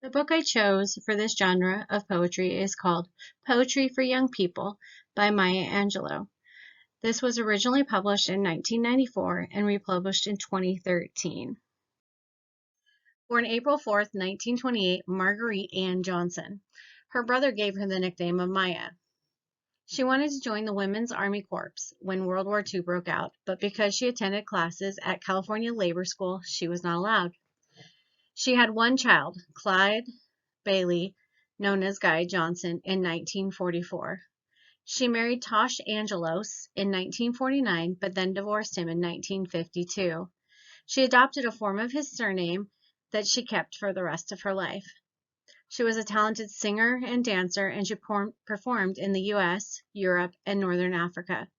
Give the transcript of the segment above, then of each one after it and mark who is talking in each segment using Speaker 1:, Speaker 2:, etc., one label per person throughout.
Speaker 1: The book I chose for this genre of poetry is called Poetry for Young People by Maya Angelou. This was originally published in 1994 and republished in 2013. Born April 4th, 1928, Marguerite Ann Johnson. Her brother gave her the nickname of Maya. She wanted to join the Women's Army Corps when World War II broke out, but because she attended classes at California Labor School, she was not allowed. She had one child, Clyde Bailey, known as Guy Johnson, in 1944. She married Tosh Angelos in 1949, but then divorced him in 1952. She adopted a form of his surname that she kept for the rest of her life. She was a talented singer and dancer, and she performed in the US, Europe, and Northern Africa.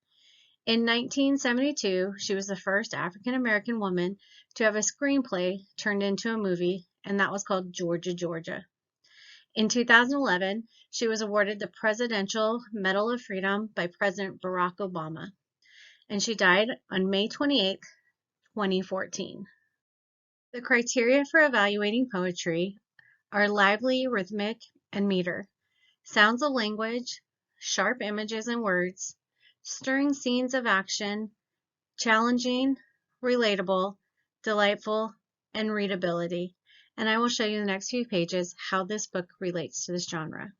Speaker 1: In 1972, she was the first African American woman to have a screenplay turned into a movie, and that was called Georgia, Georgia. In 2011, she was awarded the Presidential Medal of Freedom by President Barack Obama, and she died on May 28, 2014. The criteria for evaluating poetry are lively, rhythmic, and meter, sounds of language, sharp images and words, stirring scenes of action, challenging, relatable, delightful, and readability. And I will show you in the next few pages how this book relates to this genre.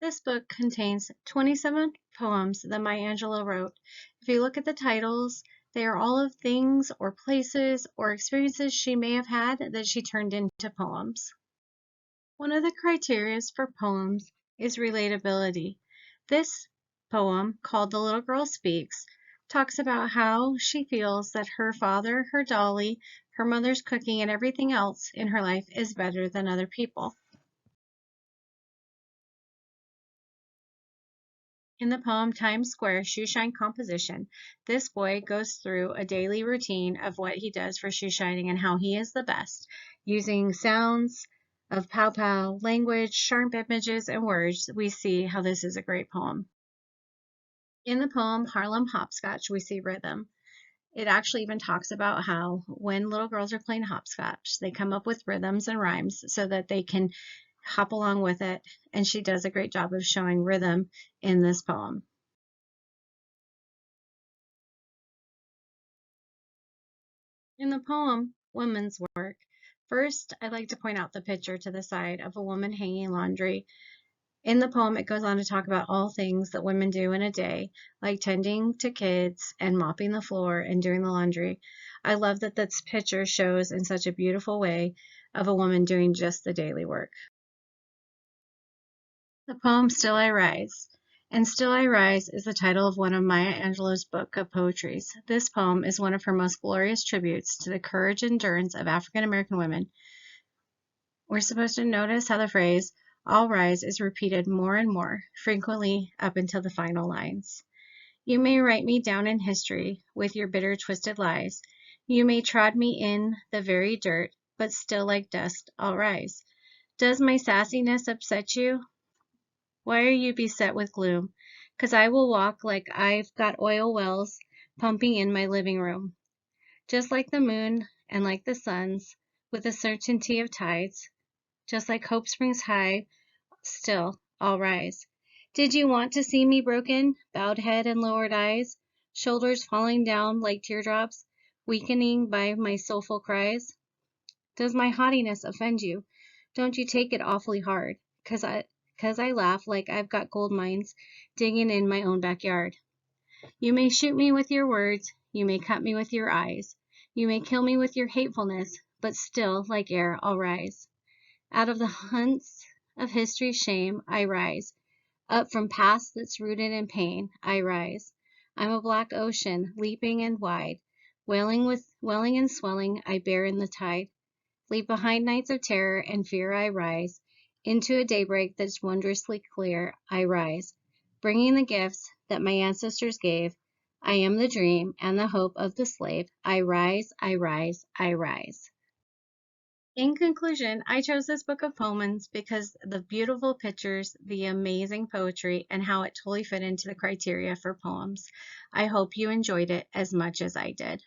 Speaker 1: This book contains 27 poems that Maya Angelou wrote. If you look at the titles, they are all of things or places or experiences she may have had that she turned into poems. One of the criteria for poems is relatability. This poem, called The Little Girl Speaks, talks about how she feels that her father, her dolly, her mother's cooking, and everything else in her life is better than other people. In the poem Times Square Shoeshine Composition, this boy goes through a daily routine of what he does for shoe shining and how he is the best, using sounds of pow pow, language, sharp images, and words. We see how this is a great poem. In the poem Harlem Hopscotch, we see rhythm. It actually even talks about how when little girls are playing hopscotch, they come up with rhythms and rhymes so that they can hop along with it, and she does a great job of showing rhythm in this poem. In the poem, Women's Work, first I'd like to point out the picture to the side of a woman hanging laundry. In the poem, it goes on to talk about all things that women do in a day, like tending to kids and mopping the floor and doing the laundry. I love that this picture shows in such a beautiful way of a woman doing just the daily work. The poem Still I Rise. And Still I Rise is the title of one of Maya Angelou's book of poetries. This poem is one of her most glorious tributes to the courage and endurance of African American women. We're supposed to notice how the phrase, I'll rise, is repeated more and more, frequently up until the final lines. You may write me down in history with your bitter, twisted lies. You may trod me in the very dirt, but still like dust I'll rise. Does my sassiness upset you? Why are you beset with gloom? 'Cause I will walk like I've got oil wells pumping in my living room. Just like the moon and like the suns, with the certainty of tides, just like hope springs high, still I'll rise. Did you want to see me broken, bowed head and lowered eyes, shoulders falling down like teardrops, weakening by my soulful cries? Does my haughtiness offend you? Don't you take it awfully hard, 'cause I laugh like I've got gold mines digging in my own backyard. You may shoot me with your words, you may cut me with your eyes, you may kill me with your hatefulness, but still, like air, I'll rise. Out of the hunts of history's shame, I rise. Up from past that's rooted in pain, I rise. I'm a black ocean, leaping and wide, welling and swelling, I bear in the tide. Leave behind nights of terror and fear, I rise. Into a daybreak that's wondrously clear, I rise. Bringing the gifts that my ancestors gave, I am the dream and the hope of the slave. I rise, I rise, I rise. In conclusion, I chose this book of poems because the beautiful pictures, the amazing poetry, and how it totally fit into the criteria for poems. I hope you enjoyed it as much as I did.